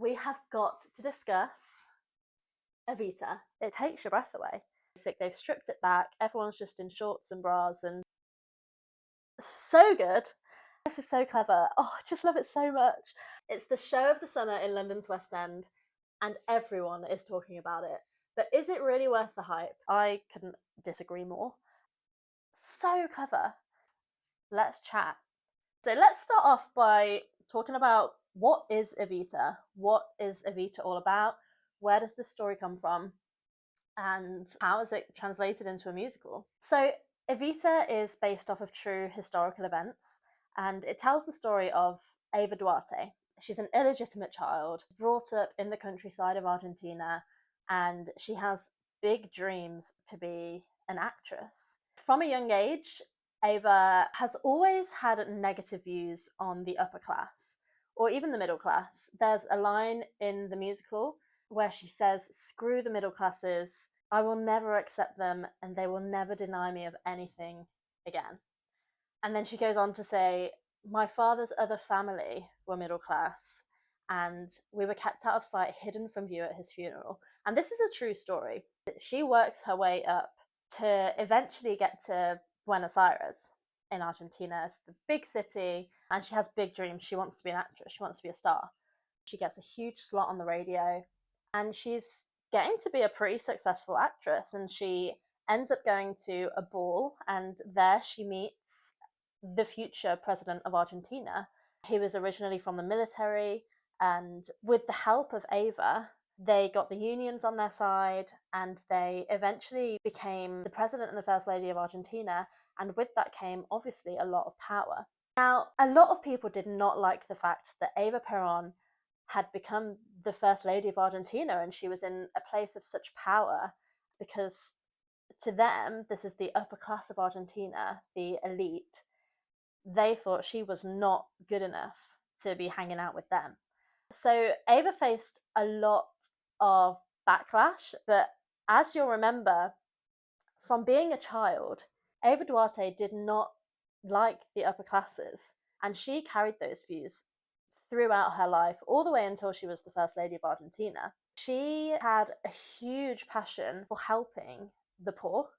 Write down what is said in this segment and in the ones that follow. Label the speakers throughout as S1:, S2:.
S1: we have got to discuss Evita. It takes your breath away. They've stripped it back. Everyone's just in shorts and bras, and so good. This is so clever. Oh, I just love it so much. It's the show of the summer in London's West End, and everyone is talking about it. But is it really worth the hype? I couldn't disagree more. So clever. Let's chat. So let's start off by talking about what is Evita? What is Evita all about? Where does this story come from? And how is it translated into a musical? So Evita is based off of true historical events, and it tells the story of Ava Duarte. She's an illegitimate child, brought up in the countryside of Argentina, and she has big dreams to be an actress. From a young age, Ava has always had negative views on the upper class, or even the middle class. There's a line in the musical where she says, "Screw the middle classes, I will never accept them, and they will never deny me of anything again." And then she goes on to say, "My father's other family were middle class, and we were kept out of sight, hidden from view at his funeral." And this is a true story. She works her way up to eventually get to Buenos Aires in Argentina. It's the big city, and she has big dreams. She wants to be an actress, she wants to be a star. She gets a huge slot on the radio, and she's getting to be a pretty successful actress, and she ends up going to a ball, and there she meets the future president of Argentina. He was originally from the military, and with the help of Ava, they got the unions on their side, and they eventually became the president and the first lady of Argentina, and with that came obviously a lot of power. Now, a lot of people did not like the fact that Eva Perón had become the first lady of Argentina, and she was in a place of such power, because to them, this is the upper class of Argentina, the elite. They thought she was not good enough to be hanging out with them. So Ava faced a lot of backlash, but as you'll remember, from being a child, Ava Duarte did not like the upper classes, and she carried those views throughout her life, all the way until she was the first lady of Argentina. She had a huge passion for helping the poor,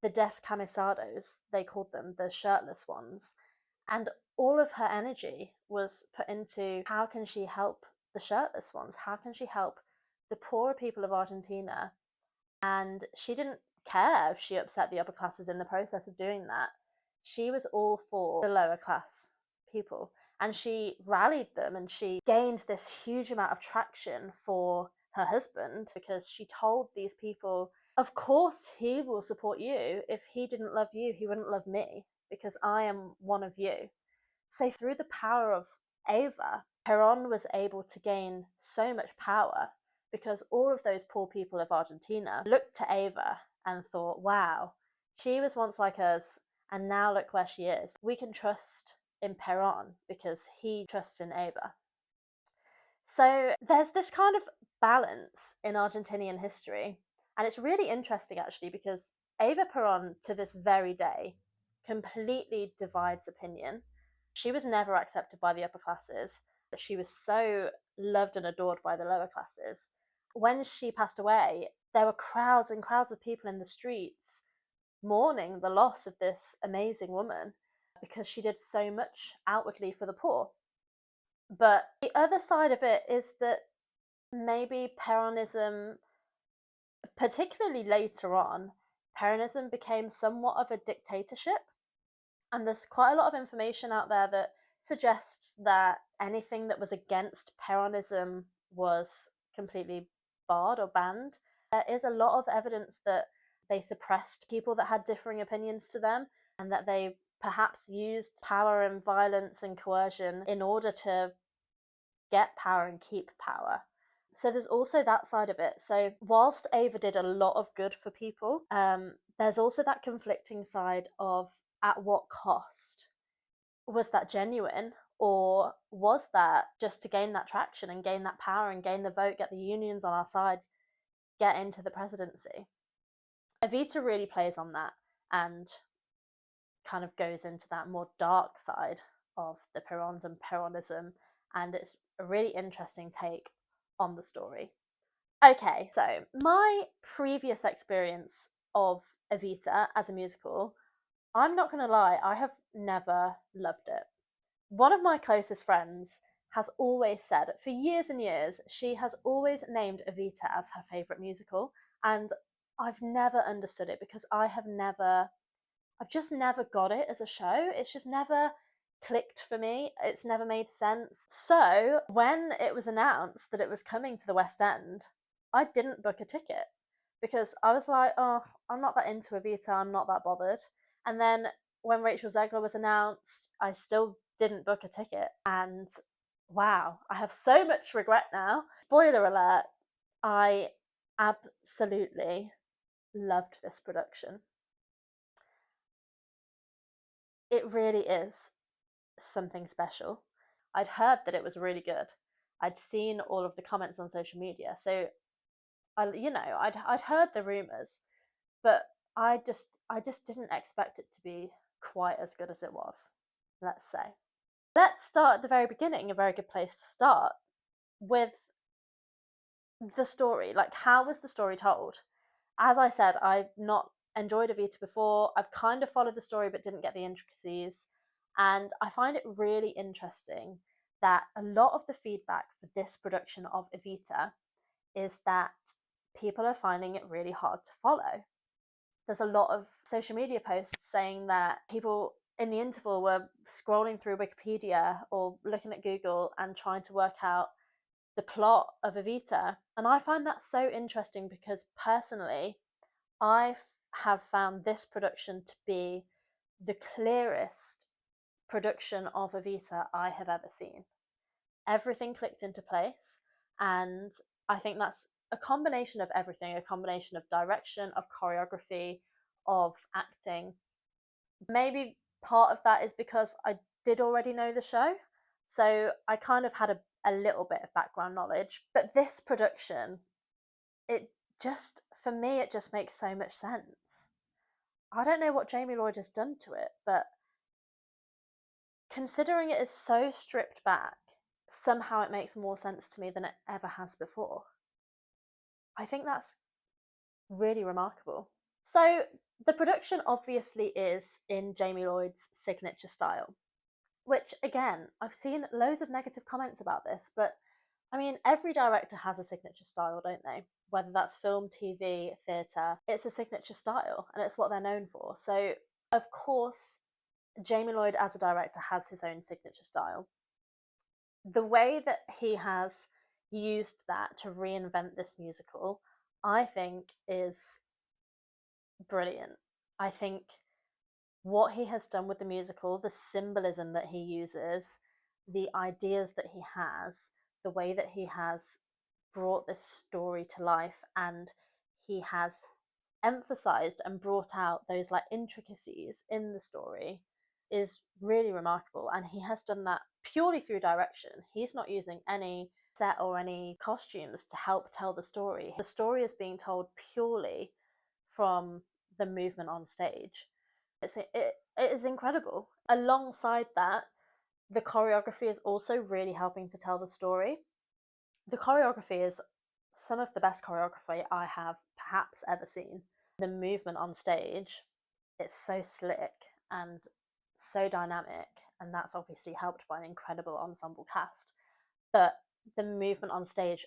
S1: the descamisados, they called them, the shirtless ones. And all of her energy was put into how can she help the shirtless ones? How can she help the poorer people of Argentina? And she didn't care if she upset the upper classes in the process of doing that. She was all for the lower class people, and she rallied them, and she gained this huge amount of traction for her husband, because she told these people, of course he will support you. If he didn't love you, he wouldn't love me, because I am one of you. So through the power of Ava, Perón was able to gain so much power, because all of those poor people of Argentina looked to Ava and thought, wow, she was once like us, and now look where she is. We can trust in Perón because he trusts in Ava. So there's this kind of balance in Argentinian history, and it's really interesting actually, because Ava Perón to this very day completely divides opinion. She was never accepted by the upper classes, but she was so loved and adored by the lower classes. When she passed away, there were crowds and crowds of people in the streets mourning the loss of this amazing woman, because she did so much outwardly for the poor. But the other side of it is that maybe Peronism, particularly later on, Peronism became somewhat of a dictatorship. And there's quite a lot of information out there that suggests that anything that was against Peronism was completely barred or banned. There is a lot of evidence that they suppressed people that had differing opinions to them, and that they perhaps used power and violence and coercion in order to get power and keep power. So there's also that side of it. So whilst Ava did a lot of good for people, there's also that conflicting side of at what cost? Was that genuine, or was that just to gain that traction and gain that power and gain the vote, get the unions on our side, get into the presidency? Evita really plays on that and kind of goes into that more dark side of the Perons and Peronism, and it's a really interesting take on the story. Okay, so my previous experience of Evita as a musical, I'm not going to lie, I have never loved it. One of my closest friends has always said, for years and years, she has always named Evita as her favourite musical, and I've never understood it because I've just never got it as a show. It's just never clicked for me. It's never made sense. So when it was announced that it was coming to the West End, I didn't book a ticket because I was like, oh, I'm not that into Evita. I'm not that bothered. And then when Rachel Zegler was announced, I still didn't book a ticket. And wow, I have so much regret now. Spoiler alert, I absolutely loved this production. It really is something special. I'd heard that it was really good. I'd seen all of the comments on social media, so I'd heard the rumors, but I just didn't expect it to be quite as good as it was. Let's say. Let's start at the very beginning. A very good place to start with the story. Like, how was the story told? As I said, I've not enjoyed Evita before. I've kind of followed the story but didn't get the intricacies. And I find it really interesting that a lot of the feedback for this production of Evita is that people are finding it really hard to follow. There's a lot of social media posts saying that people in the interval were scrolling through Wikipedia or looking at Google and trying to work out the plot of Evita. And I find that so interesting because personally, I have found this production to be the clearest production of Evita I have ever seen. Everything clicked into place, and I think that's a combination of everything, a combination of direction, of choreography, of acting. Maybe part of that is because I did already know the show, so I kind of had a little bit of background knowledge. But this production, it just, for me, it just makes so much sense. I don't know what Jamie Lloyd has done to it, but considering it is so stripped back, somehow it makes more sense to me than it ever has before. I think that's really remarkable. So, the production obviously is in Jamie Lloyd's signature style, which again, I've seen loads of negative comments about this, but I mean, every director has a signature style, don't they? Whether that's film, TV, theatre, it's a signature style and it's what they're known for. So, of course, Jamie Lloyd as a director has his own signature style. The way that he has used that to reinvent this musical, I think, is brilliant. I think what he has done with the musical, the symbolism that he uses, the ideas that he has, the way that he has brought this story to life, and he has emphasized and brought out those like intricacies in the story is really remarkable. And he has done that purely through direction. He's not using any set or any costumes to help tell the story. The story is being told purely from the movement on stage. It is incredible. Alongside that, the choreography is also really helping to tell the story. The choreography is some of the best choreography I have perhaps ever seen. The movement on stage, it's so slick and so dynamic, and that's obviously helped by an incredible ensemble cast. But the movement on stage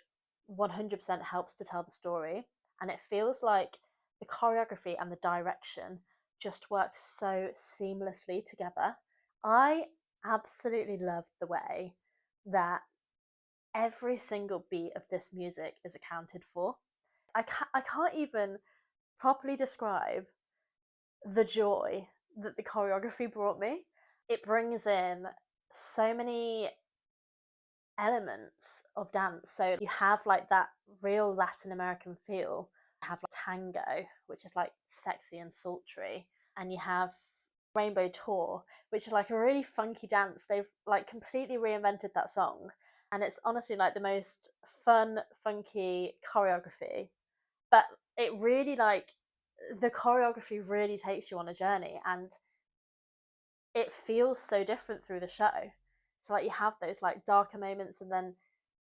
S1: 100% helps to tell the story, and it feels like the choreography and the direction just work so seamlessly together. I absolutely love the way that every single beat of this music is accounted for. I can't even properly describe the joy that the choreography brought me. It brings in so many elements of dance. So you have like that real Latin American feel. You have like tango, which is like sexy and sultry, and you have Rainbow Tour, which is like a really funky dance. They've like completely reinvented that song, and it's honestly like the most fun, funky choreography. But it really like the choreography really takes you on a journey, and it feels so different through the show. So like you have those like darker moments, and then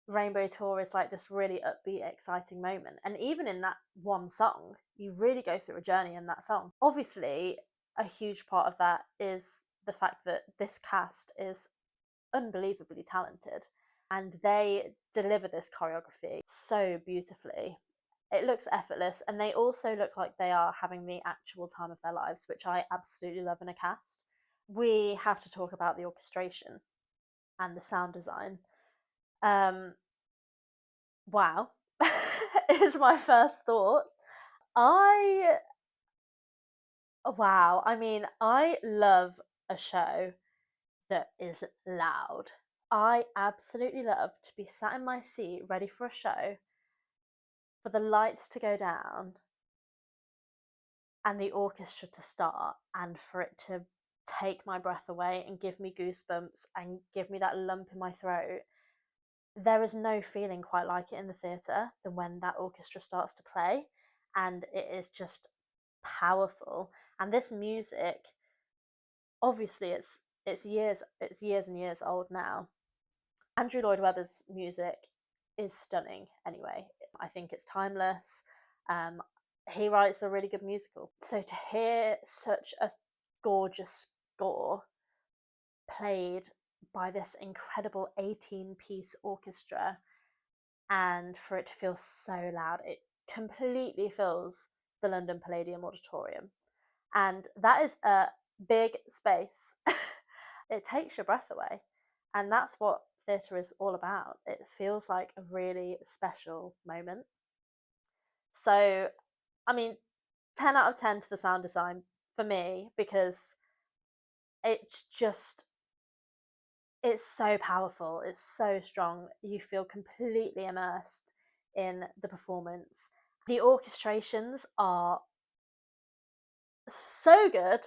S1: Rainbow Tour is like this really upbeat, exciting moment. And even in that one song, you really go through a journey in that song. Obviously, a huge part of that is the fact that this cast is unbelievably talented and they deliver this choreography so beautifully. It looks effortless, and they also look like they are having the actual time of their lives, which I absolutely love in a cast. We have to talk about the orchestration and the sound design. Um, wow, is my first thought. I wow, I mean, I love a show that is loud. I absolutely love to be sat in my seat ready for a show, for the lights to go down and the orchestra to start, and for it to take my breath away and give me goosebumps and give me that lump in my throat. There is no feeling quite like it in the theatre than when that orchestra starts to play, and it is just powerful. And this music, obviously, it's years and years old now. Andrew Lloyd Webber's music is stunning anyway. I think it's timeless. Um, he writes a really good musical. So to hear such a gorgeous score played by this incredible 18-piece orchestra, and for it to feel so loud, it completely fills the London Palladium auditorium. And that is a big space. It takes your breath away. And that's what theatre is all about. It feels like a really special moment. So, I mean, 10 out of 10 to the sound design for me, because it's just, it's so powerful, it's so strong. You feel completely immersed in the performance. The orchestrations are so good.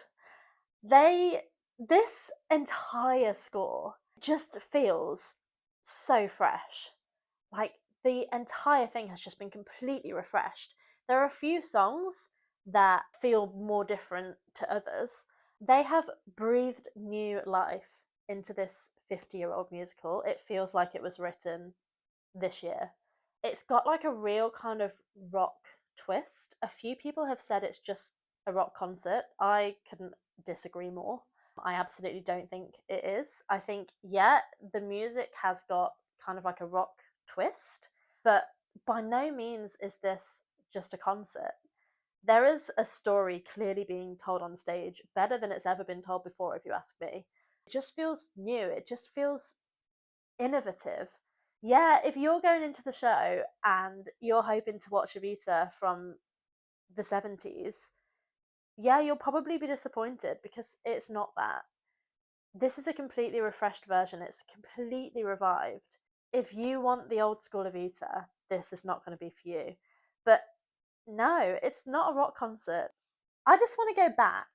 S1: This entire score just feels so fresh. Like, the entire thing has just been completely refreshed. There are a few songs that feel more different to others. They have breathed new life into this 50-year-old musical. It feels like it was written this year. It's got like a real kind of rock twist. A few people have said it's just a rock concert. I couldn't disagree more. I absolutely don't think it is. I think, yeah, the music has got kind of like a rock twist, but by no means is this just a concert. There is a story clearly being told on stage, better than it's ever been told before, if you ask me. It just feels new, it just feels innovative. Yeah, if you're going into the show and you're hoping to watch Evita from the 70s, yeah, you'll probably be disappointed because it's not that. This is a completely refreshed version, it's completely revived. If you want the old school Evita, this is not going to be for you. But no, it's not a rock concert. I just want to go back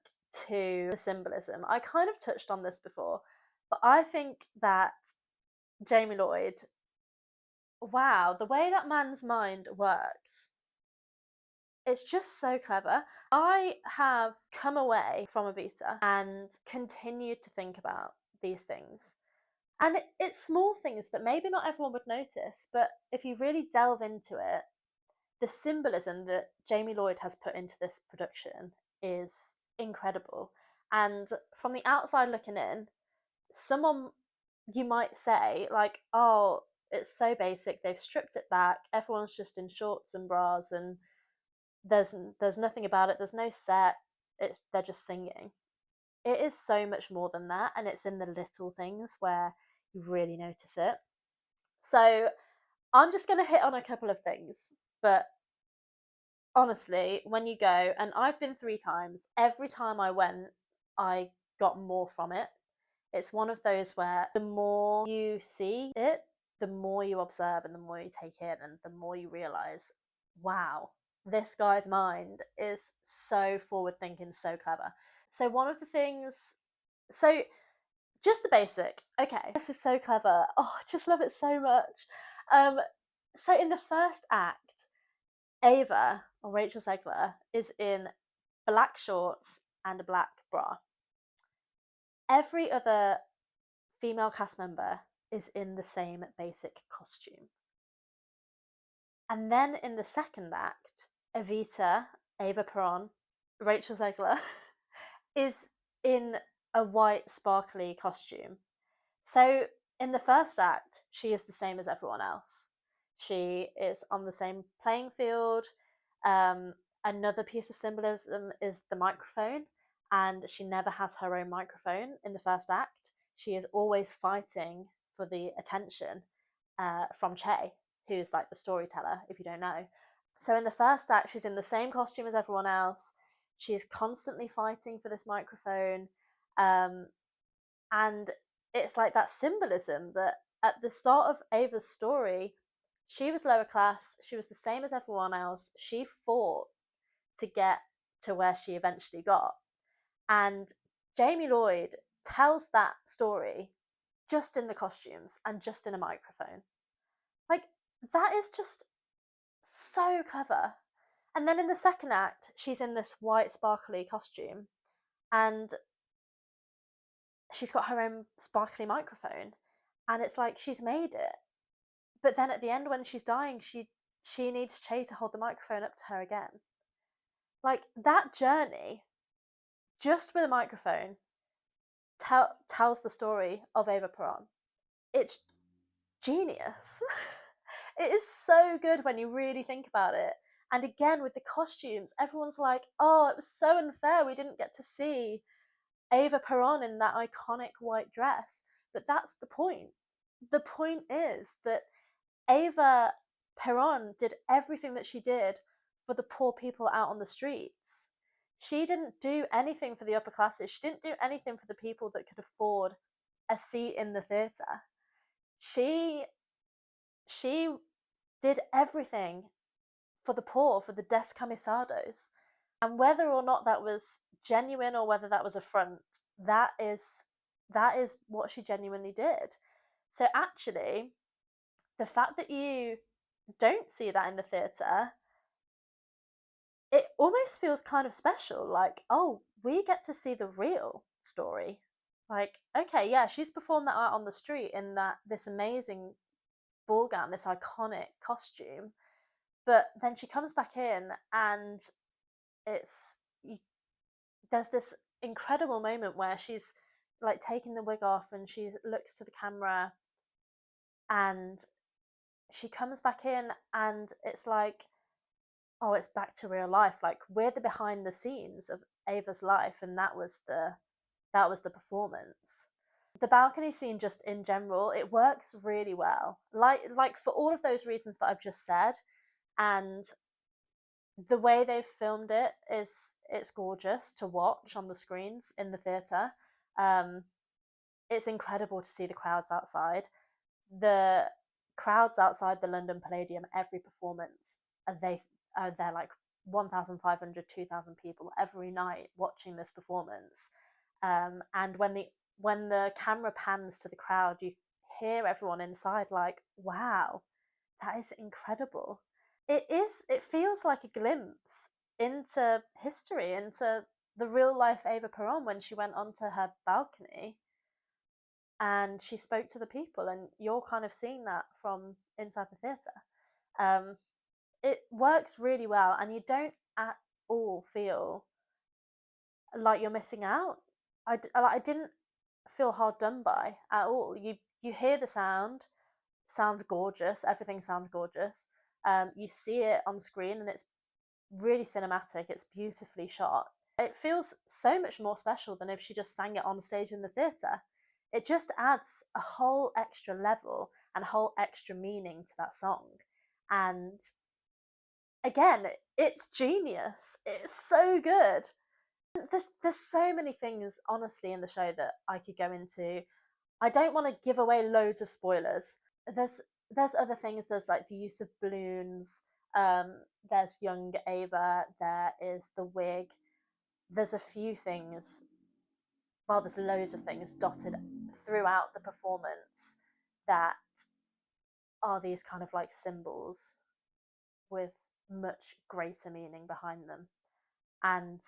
S1: to the symbolism. I kind of touched on this before, but I think that Jamie Lloyd, wow, the way that man's mind works, it's just so clever. I have come away from Evita and continued to think about these things. And it's small things that maybe not everyone would notice, but if you really delve into it, the symbolism that Jamie Lloyd has put into this production is incredible. And from the outside looking in, someone, you might say, like, oh, it's so basic, they've stripped it back, everyone's just in shorts and bras, and there's nothing about it, there's no set, they're just singing. It is so much more than that, and it's in the little things where you really notice it. So I'm just going to hit on a couple of things, but honestly, when you go, and I've been 3 times, every time I went, I got more from it. It's one of those where the more you see it, the more you observe and the more you take in, and the more you realize, wow, this guy's mind is so forward thinking, so clever. So, one of the things, so just the basic, okay, this is so clever. Oh, I just love it so much. So, in the first act, Ava, or Rachel Zegler, is in black shorts and a black bra. Every other female cast member is in the same basic costume. And then in the second act, Evita, Eva Peron, Rachel Zegler, is in a white sparkly costume. So in the first act, she is the same as everyone else. She is on the same playing field. Another piece of symbolism is the microphone, and she never has her own microphone in the first act. She is always fighting for the attention from Che, who's like the storyteller, if you don't know. So in the first act, she's in the same costume as everyone else. She is constantly fighting for this microphone. And it's like that symbolism that at the start of Ava's story, she was lower class, she was the same as everyone else. She fought to get to where she eventually got. And Jamie Lloyd tells that story just in the costumes and just in a microphone. Like, that is just so clever. And then in the second act, she's in this white sparkly costume and she's got her own sparkly microphone. And it's like she's made it. But then at the end, when she's dying, she needs Che to hold the microphone up to her again. Like, that journey, just with a microphone, tells the story of Eva Peron. It's genius. It is so good when you really think about it. And again, with the costumes, everyone's like, oh, it was so unfair we didn't get to see Eva Peron in that iconic white dress. But that's the point. The point is that Eva Peron did everything that she did for the poor people out on the streets. She didn't do anything for the upper classes. She didn't do anything for the people that could afford a seat in the theatre. She did everything for the poor, for the descamisados. And whether or not that was genuine or whether that was a front, that is what she genuinely did. So actually, the fact that you don't see that in the theatre, it almost feels kind of special. Like, oh, we get to see the real story. Like, okay, yeah, she's performed that out on the street in this amazing ball gown, this iconic costume, but then she comes back in and it's there's this incredible moment where she's like taking the wig off and she looks to the camera and she comes back in and it's like, oh, it's back to real life. Like, we're the behind the scenes of Ava's life, and that was the performance. The balcony scene, just in general, it works really well. Like for all of those reasons that I've just said, and the way they've filmed it it's gorgeous to watch on the screens in the theatre. It's incredible to see the crowds outside. The crowds outside the London Palladium, every performance, they're like 1,500, 2,000 people every night watching this performance. And when the camera pans to the crowd, you hear everyone inside like, wow, that is incredible. It feels like a glimpse into history, into the real life Eva Peron when she went onto her balcony and she spoke to the people, and you're kind of seeing that from inside the theatre. It works really well, and you don't at all feel like you're missing out. I didn't feel hard done by at all. You hear the sounds gorgeous, everything sounds gorgeous. You see it on screen, and it's really cinematic. It's beautifully shot. It feels so much more special than if she just sang it on stage in the theatre. It just adds a whole extra level and a whole extra meaning to that song. And again, it's genius. It's so good. There's so many things, honestly, in the show that I could go into. I don't want to give away loads of spoilers. There's other things. There's like the use of balloons. There's young Ava. There is the wig. There's a few things. Well, there's loads of things dotted throughout the performance that are these kind of like symbols with much greater meaning behind them, and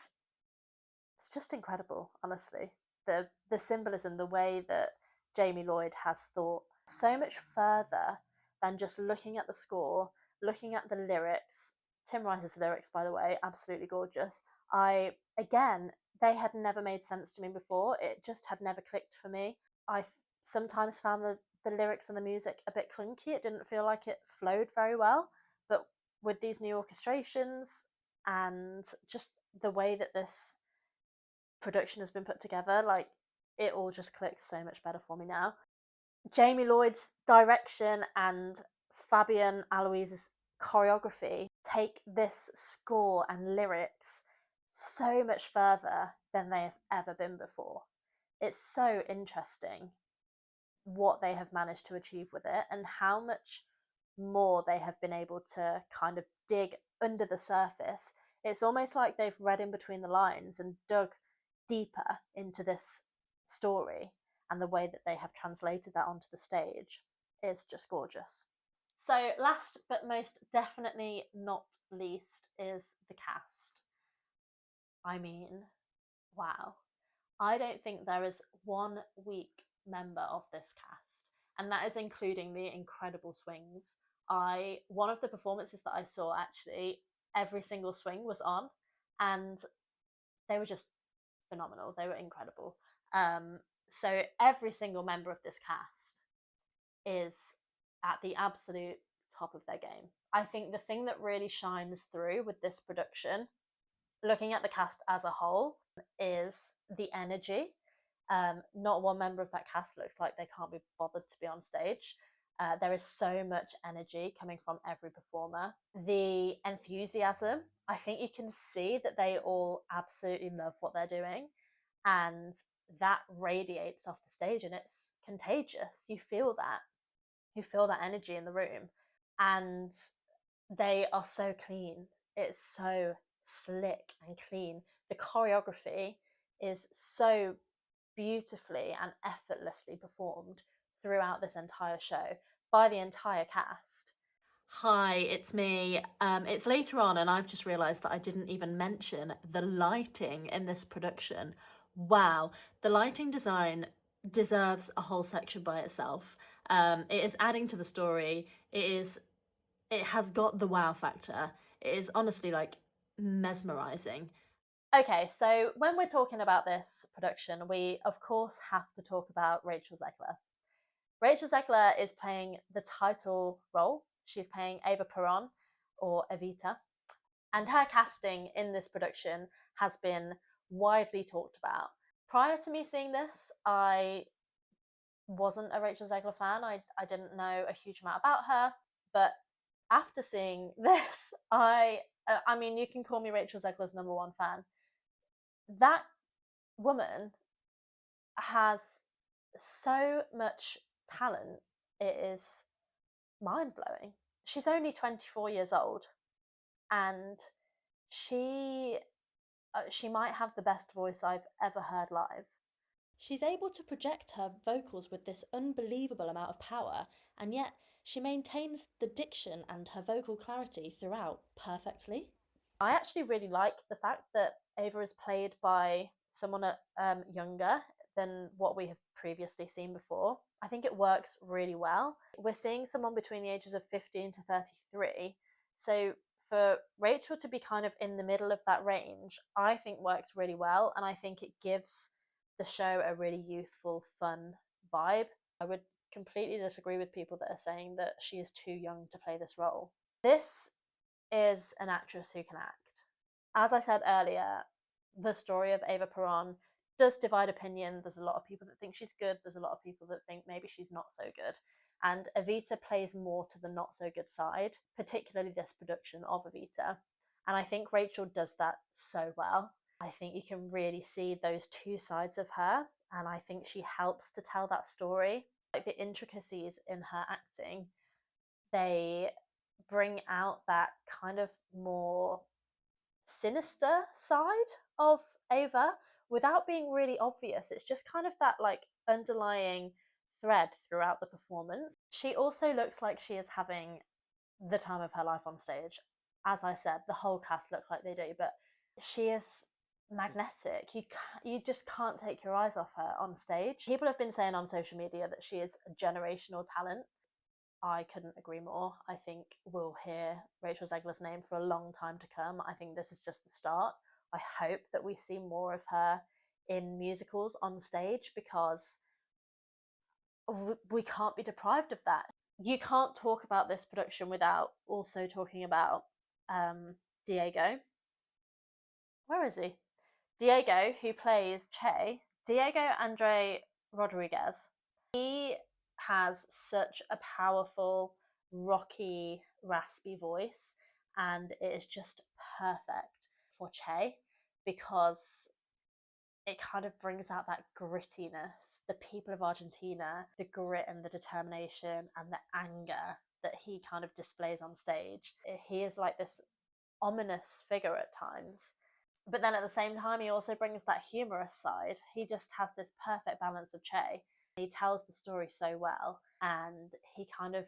S1: it's just incredible. Honestly, the symbolism, the way that Jamie Lloyd has thought So much further than just looking at the score, looking at the lyrics. Tim Rice's lyrics, by the way, absolutely gorgeous. Again, they had never made sense to me before. It just had never clicked for me. I sometimes found the lyrics and the music a bit clunky. It didn't feel like it flowed very well. But with these new orchestrations and just the way that this production has been put together, like, it all just clicks so much better for me now. Jamie Lloyd's direction and Fabian Aloise's choreography take this score and lyrics so much further than they have ever been before. It's so interesting what they have managed to achieve with it and how much more they have been able to kind of dig under the surface. It's almost like they've read in between the lines and dug deeper into this story, and the way that they have translated that onto the stage is just gorgeous. So, last but most definitely not least is the cast. I mean, wow. I don't think there is one weak member of this cast, and that is including the incredible swings. One of the performances that I saw, actually, every single swing was on, and they were just phenomenal. They were incredible. So every single member of this cast is at the absolute top of their game. I think the thing that really shines through with this production, looking at the cast as a whole, is the energy. Not one member of that cast looks like they can't be bothered to be on stage. There is so much energy coming from every performer. The enthusiasm, I think you can see that they all absolutely love what they're doing, and that radiates off the stage, and it's contagious. You feel that. You feel that energy in the room, and they are so clean. It's so slick and clean. The choreography is so beautifully and effortlessly performed throughout this entire show by the entire cast. Hi, it's me. It's later on, and I've just realised that I didn't even mention the lighting in this production. Wow, the lighting design deserves a whole section by itself. It is adding to the story. It has got the wow factor. It is honestly, like, mesmerising. Okay, so when we're talking about this production, we of course have to talk about Rachel Zegler. Rachel Zegler is playing the title role. She's playing Eva Peron, or Evita, and her casting in this production has been widely talked about. Prior to me seeing this, I wasn't a Rachel Zegler fan. I didn't know a huge amount about her, but after seeing this, I mean, you can call me Rachel Zegler's number one fan. That woman has so much talent. It is mind blowing. She's only 24 years old, and she she might have the best voice I've ever heard live.
S2: She's able to project her vocals with this unbelievable amount of power, and yet she maintains the diction and her vocal clarity throughout perfectly.
S1: I actually really like the fact that Ava is played by someone younger than what we have previously seen before. I think it works really well. We're seeing someone between the ages of 15 to 33. So for Rachel to be kind of in the middle of that range, I think works really well. And I think it gives the show a really youthful, fun vibe. I would completely disagree with people that are saying that she is too young to play this role. This is an actress who can act. As I said earlier, the story of Eva Peron does divide opinion. There's a lot of people that think she's good. There's a lot of people that think maybe she's not so good. And Evita plays more to the not so good side, particularly this production of Evita. And I think Rachel does that so well. I think you can really see those two sides of her, and I think she helps to tell that story. Like, the intricacies in her acting, they bring out that kind of more sinister side of Ava without being really obvious. It's just kind of that, like, underlying thread throughout the performance. She also looks like she is having the time of her life on stage. As I said, the whole cast look like they do, but she is magnetic. You just can't take your eyes off her on stage. People have been saying on social media that she is a generational talent. I couldn't agree more. I think we'll hear Rachel Zegler's name for a long time to come. I think this is just the start. I hope that we see more of her in musicals on stage, because we can't be deprived of that. You can't talk about this production without also talking about Diego. Where is he? Diego, who plays Che, Diego Andre Rodriguez. He has such a powerful, rocky, raspy voice, and it is just perfect for Che, because it kind of brings out that grittiness, the people of Argentina, the grit and the determination and the anger that he kind of displays on stage. He is like this ominous figure at times. But then at the same time, he also brings that humorous side. He just has this perfect balance of Che. He tells the story so well, and he kind of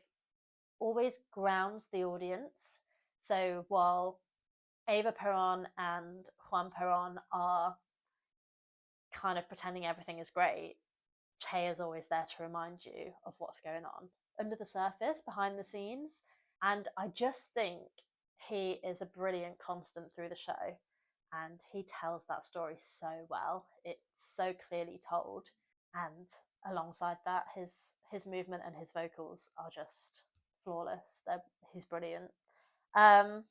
S1: always grounds the audience. So while Eva Peron and Juan Peron are kind of pretending everything is great, Che is always there to remind you of what's going on under the surface, behind the scenes. And I just think he is a brilliant constant through the show. And he tells that story so well. It's so clearly told. And alongside that, his movement and his vocals are just flawless. He's brilliant. Um,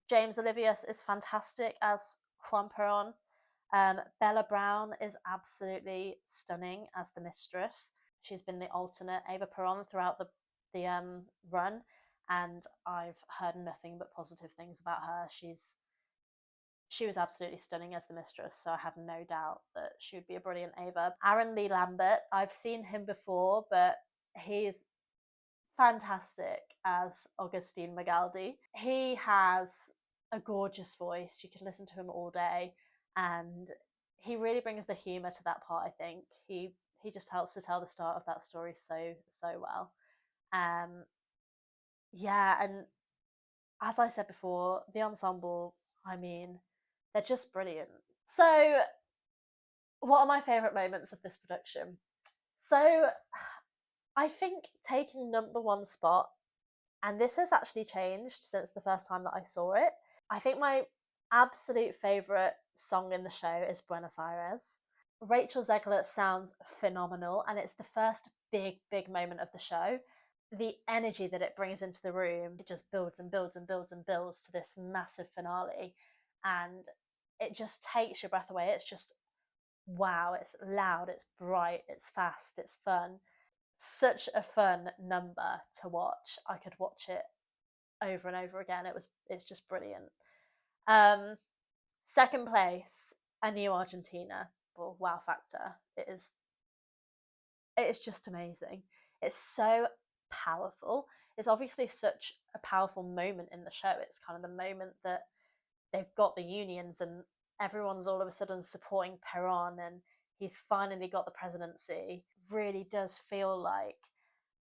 S1: James Olivius is fantastic as Juan Perón. Bella Brown is absolutely stunning as the mistress. She's been the alternate Eva Peron throughout the run, and I've heard nothing but positive things about her. She was absolutely stunning as the mistress, so I have no doubt that she would be a brilliant Ava. Aaron Lee Lambert, I've seen him before, but he's fantastic as Augustine Magaldi. He has a gorgeous voice. You could listen to him all day, and he really brings the humor to that part. I think he just helps to tell the start of that story so well. Yeah, and as I said before, the ensemble, I mean, they're just brilliant. So, what are my favourite moments of this production? So, I think taking number one spot, and this has actually changed since the first time that I saw it. I think my absolute favourite song in the show is Buenos Aires. Rachel Zegler sounds phenomenal, and it's the first big moment of the show. The energy that it brings into the room, it just builds and builds and builds and builds to this massive finale, and it just takes your breath away. It's just wow, it's loud, it's bright, it's fast, it's fun. Such a fun number to watch. I could watch it over and over again. It's just brilliant. Um, Second place, A New Argentina, or Wow Factor. It is just amazing. It's so powerful. It's obviously such a powerful moment in the show. It's kind of the moment that they've got the unions and everyone's all of a sudden supporting Peron, and he's finally got the presidency. Really does feel like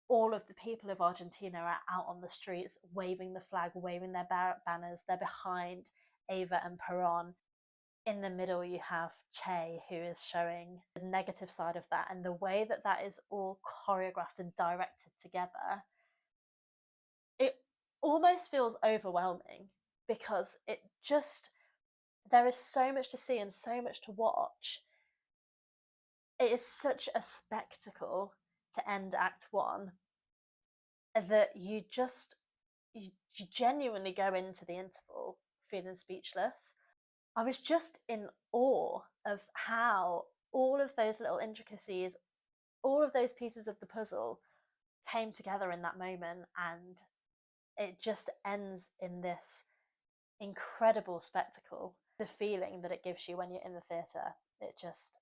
S1: all of the people of Argentina are out on the streets waving the flag, waving their banners. They're behind Eva and Peron. In the middle, you have Che, who is showing the negative side of that, and the way that that is all choreographed and directed together. It almost feels overwhelming, because there is so much to see and so much to watch. It is such a spectacle to end Act One that you genuinely go into the interval feeling speechless. I was just in awe of how all of those little intricacies, all of those pieces of the puzzle came together in that moment, and it just ends in this incredible spectacle. The feeling that it gives you when you're in the theatre, it just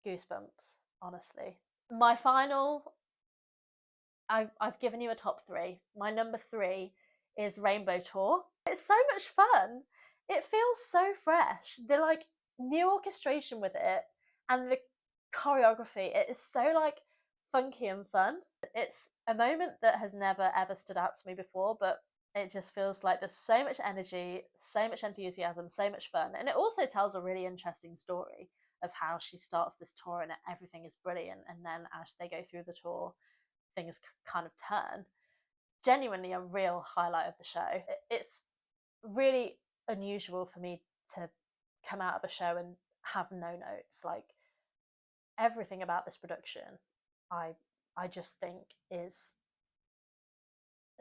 S1: goosebumps, honestly. My final, I've given you a top three. My number three is Rainbow Tour. It's so much fun. It feels so fresh. The like new orchestration with it and the choreography, it is so like funky and fun. It's a moment that has never ever stood out to me before, but It just feels like there's so much energy, so much enthusiasm, so much fun. And it also tells a really interesting story of how she starts this tour and everything is brilliant. And then as they go through the tour, things kind of turn. Genuinely a real highlight of the show. It's really unusual for me to come out of a show and have no notes. Like, everything about this production, I I just think is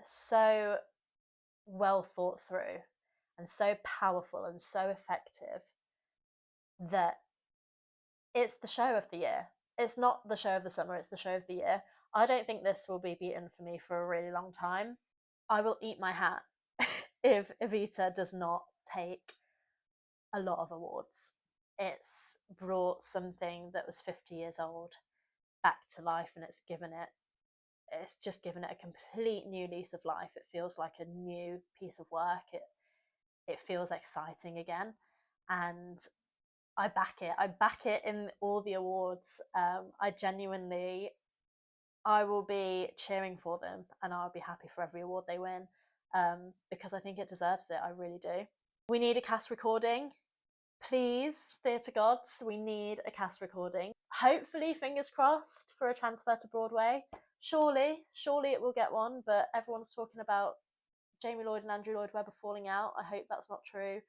S1: so well thought through and so powerful and so effective that it's the show of the year. It's not the show of the summer, it's the show of the year. I don't think this will be beaten for me for a really long time. I will eat my hat if Evita does not take a lot of awards. It's brought something that was 50 years old back to life, and it's just given it a complete new lease of life. It feels like a new piece of work. It feels exciting again, and I back it. I back it in all the awards. I will be cheering for them, and I'll be happy for every award they win, because I think it deserves it. I really do. We need a cast recording. Please, theatre gods, we need a cast recording. Hopefully, fingers crossed, for a transfer to Broadway. Surely it will get one, but everyone's talking about Jamie Lloyd and Andrew Lloyd Webber falling out. I hope that's not true.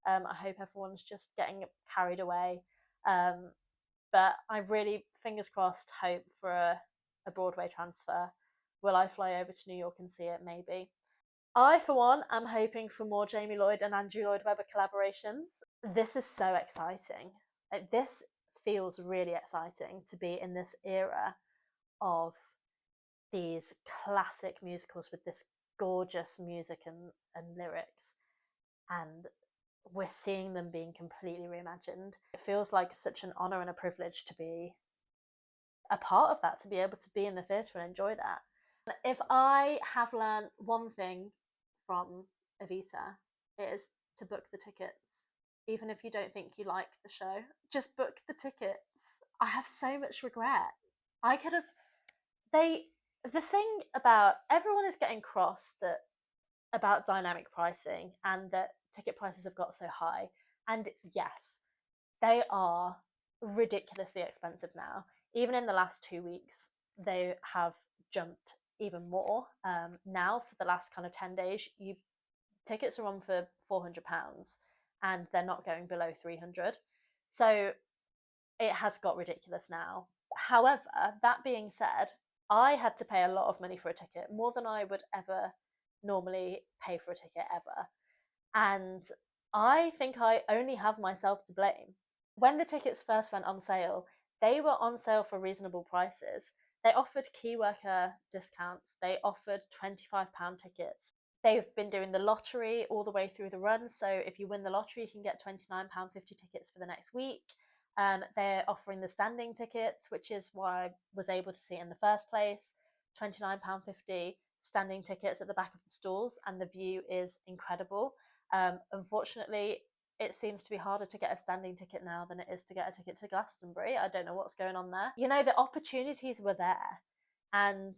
S1: I hope everyone's just getting carried away. But I really, fingers crossed, hope for a Broadway transfer. Will I fly over to New York and see it? Maybe. I, for one, am hoping for more Jamie Lloyd and Andrew Lloyd Webber collaborations. This is so exciting. This feels really exciting to be in this era of these classic musicals with this gorgeous music and lyrics. And we're seeing them being completely reimagined. It feels like such an honour and a privilege to be a part of that, to be able to be in the theatre and enjoy that. If I have learned one thing from Evita, it is to book the tickets. Even if you don't think you like the show, just book the tickets. I have so much regret. I could have. The thing about everyone is getting cross that about dynamic pricing and that ticket prices have got so high. And yes, they are ridiculously expensive now. Even in the last 2 weeks, they have jumped even more. Now, for the last kind of 10 days, tickets are on for £400 and they're not going below 300. So it has got ridiculous now. However, that being said, I had to pay a lot of money for a ticket, more than I would ever normally pay for a ticket ever. And I think I only have myself to blame. When the tickets first went on sale, they were on sale for reasonable prices. They offered key worker discounts, they offered £25 tickets. They've been doing the lottery all the way through the run, so if you win the lottery, you can get £29.50 tickets for the next week. They're offering the standing tickets, which is why I was able to see it in the first place. £29.50 standing tickets at the back of the stalls, and the view is incredible. Unfortunately, it seems to be harder to get a standing ticket now than it is to get a ticket to Glastonbury. I don't know what's going on there. You know, the opportunities were there, and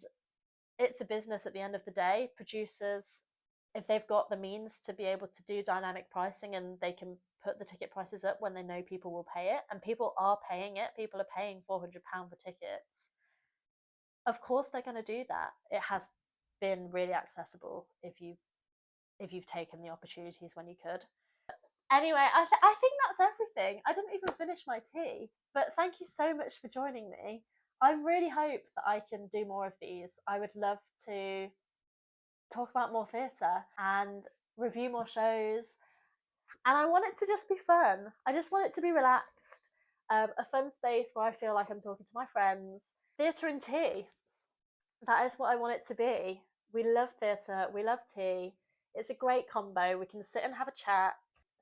S1: it's a business at the end of the day. Producers, if they've got the means to be able to do dynamic pricing and they can put the ticket prices up when they know people will pay it, and people are paying it, people are paying £400 for tickets, of course they're going to do that. It has been really accessible if you've taken the opportunities when you could. Anyway, I think that's everything. I didn't even finish my tea, but thank you so much for joining me. I really hope that I can do more of these. I would love to talk about more theatre and review more shows. And I want it to just be fun. I just want it to be relaxed. A fun space where I feel like I'm talking to my friends. Theatre and tea. That is what I want it to be. We love theatre, we love tea. It's a great combo. We can sit and have a chat.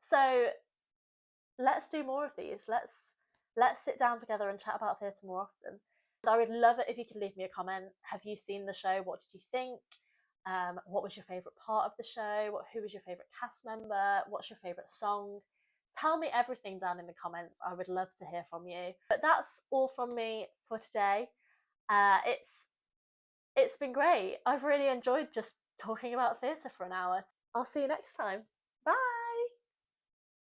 S1: So let's do more of these. Let's sit down together and chat about theatre more often. I would love it if you could leave me a comment. Have you seen the show? What did you think? What was your favourite part of the show? Who was your favourite cast member? What's your favourite song? Tell me everything down in the comments. I would love to hear from you. But that's all from me for today. It's been great. I've really enjoyed just talking about theatre for an hour. I'll see you next time.